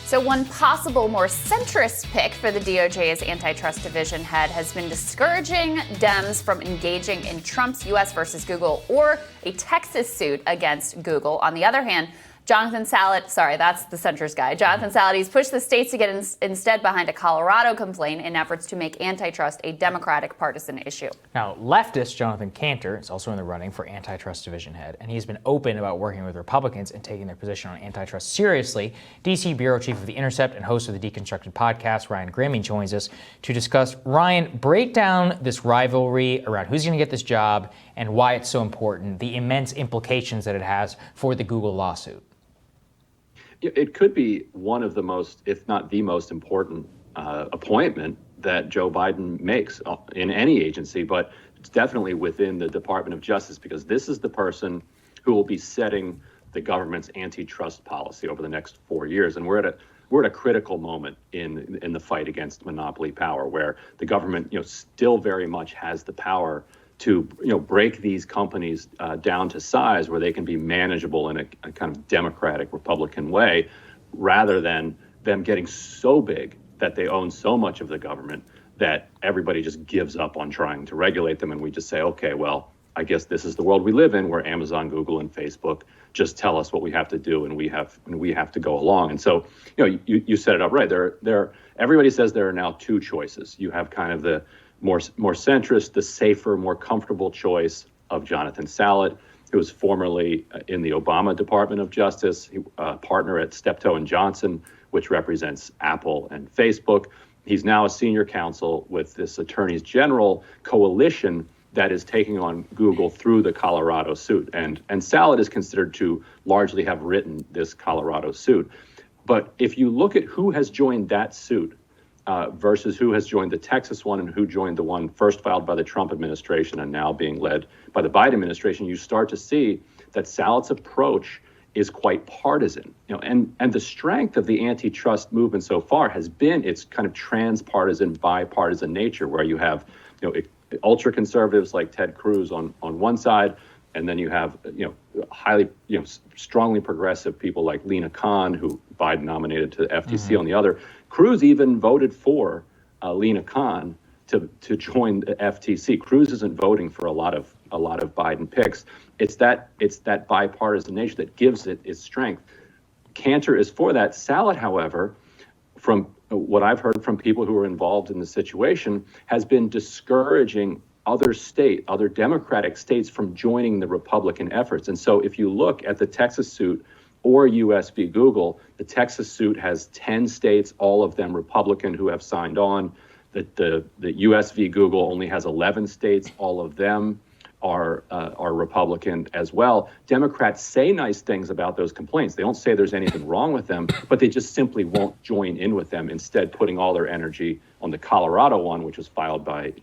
So one possible more centrist pick for the DOJ as antitrust division head has been discouraging Dems from engaging in Trump's U.S. versus Google or a Texas suit against Google. On the other hand, Jonathan Salat, that's the centrist guy. Jonathan Salat, he's pushed the states to get instead behind a Colorado complaint in efforts to make antitrust a Democratic partisan issue. Now, leftist Jonathan Cantor is also in the running for antitrust division head, and he's been open about working with Republicans and taking their position on antitrust seriously. D.C. bureau chief of The Intercept and host of the Deconstructed podcast, Ryan Grammy, joins us to discuss. Ryan, break down this rivalry around who's going to get this job and why it's so important, the immense implications that it has for the Google lawsuit. It could be one of the most, if not the most important appointment that Joe Biden makes in any agency, but it's definitely within the Department of Justice, because this is the person who will be setting the government's antitrust policy over the next 4 years. And we're at a critical moment in the fight against monopoly power, where the government, still very much has the power to break these companies down to size where they can be manageable in a kind of democratic Republican way, rather than them getting so big that they own so much of the government that everybody just gives up on trying to regulate them. And we just say, okay, well, I guess this is the world we live in, where Amazon, Google, and Facebook just tell us what we have to do, and we have to go along. And so, you set it up right. Everybody says there are now two choices. You have kind of the more centrist, the safer, more comfortable choice of Jonathan Salat, who was formerly in the Obama Department of Justice, partner at Steptoe & Johnson, which represents Apple and Facebook. He's now a senior counsel with this attorneys general coalition that is taking on Google through the Colorado suit. And Salat is considered to largely have written this Colorado suit. But if you look at who has joined that suit, versus who has joined the Texas one and who joined the one first filed by the Trump administration and now being led by the Biden administration, you start to see that Salat's approach is quite partisan. And the strength of the antitrust movement so far has been its kind of transpartisan, bipartisan nature, where you have ultra conservatives like Ted Cruz on one side, and then you have highly strongly progressive people like Lina Khan, who Biden nominated to the FTC, on the other. Cruz even voted for Lina Khan to join the FTC. Cruz isn't voting for a lot of Biden picks. It's that bipartisan nature that gives it its strength. Cantor is for that. Salat, however, from what I've heard from people who are involved in the situation, has been discouraging other Democratic states from joining the Republican efforts. And so if you look at the Texas suit or U.S. v. Google, the Texas suit has 10 states, all of them Republican, who have signed on. The U.S. v. Google only has 11 states, all of them are Republican as well. Democrats say nice things about those complaints. They don't say there's anything wrong with them, but they just simply won't join in with them, instead putting all their energy on the Colorado one, which was filed by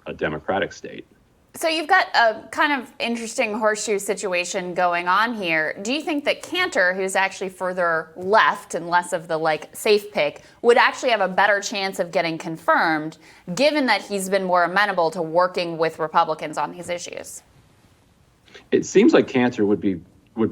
a Democratic state. So you've got a kind of interesting horseshoe situation going on here. Do you think that Cantor, who's actually further left and less of the safe pick, would actually have a better chance of getting confirmed, given that he's been more amenable to working with Republicans on these issues? It seems like Cantor would be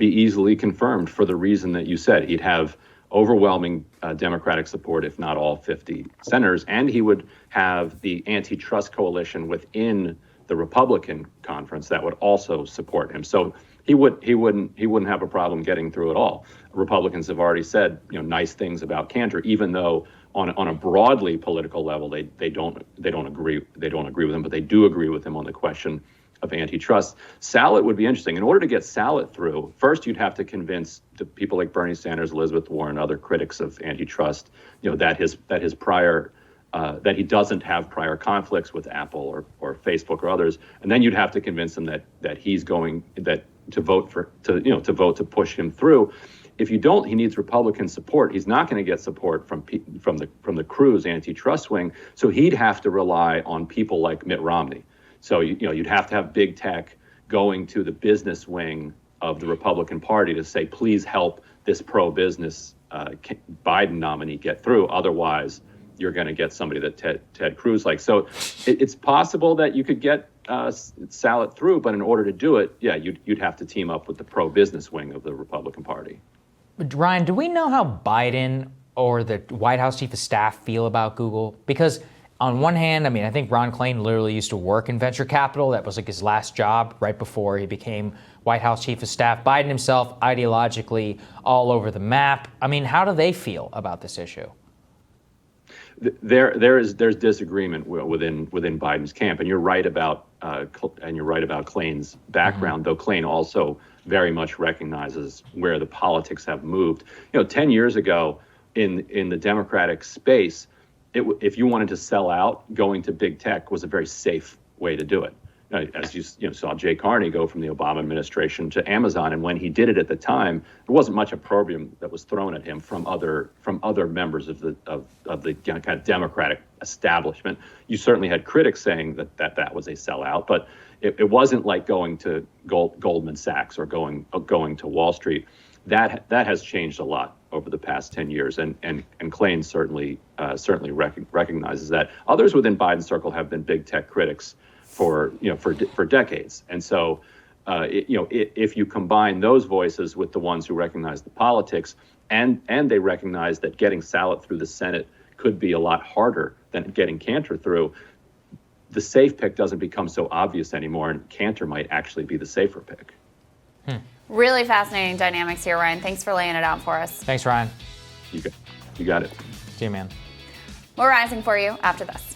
easily confirmed for the reason that you said. He'd have overwhelming Democratic support, if not all 50 senators, and he would have the antitrust coalition within the Republican conference that would also support him. So he wouldn't have a problem getting through it all. Republicans have already said nice things about Cantor, even though on a broadly political level they don't agree with him, but they do agree with him on the question of antitrust. Salat would be interesting. In order to get Salat through, first you'd have to convince the people like Bernie Sanders, Elizabeth Warren, other critics of antitrust, that his prior that he doesn't have prior conflicts with Apple or Facebook or others, and then you'd have to convince him that he's going to vote to push him through. If you don't, he needs Republican support. He's not going to get support from the Cruz antitrust wing, so he'd have to rely on people like Mitt Romney. So you'd have to have big tech going to the business wing of the Republican Party to say, please help this pro-business Biden nominee get through. Otherwise, you're going to get somebody that Ted Cruz likes. So it's possible that you could get Salat through, but in order to do it, you'd have to team up with the pro-business wing of the Republican Party. But Ryan, do we know how Biden or the White House chief of staff feel about Google? Because on one hand, I mean, I think Ron Klain literally used to work in venture capital. That was like his last job right before he became White House chief of staff. Biden himself, ideologically, all over the map. I mean, how do they feel about this issue? There's disagreement within Biden's camp, and you're right about Klain's background. Though Klain also very much recognizes where the politics have moved. 10 years ago in the Democratic space, if you wanted to sell out, going to big tech was a very safe way to do it. As you saw Jay Carney go from the Obama administration to Amazon, and when he did it at the time, there wasn't much opprobrium that was thrown at him from other members of the kind of Democratic establishment. You certainly had critics saying that was a sellout, but it wasn't like going to Goldman Sachs or going to Wall Street. That has changed a lot over the past 10 years, and Klain certainly recognizes that. Others within Biden's circle have been big tech critics for decades, and so if you combine those voices with the ones who recognize the politics, and they recognize that getting Salat through the Senate could be a lot harder than getting Cantor through, the safe pick doesn't become so obvious anymore, and Cantor might actually be the safer pick. Really fascinating dynamics here, Ryan. Thanks for laying it out for us. Thanks, Ryan. You got it. See you, man. More Rising for you after this.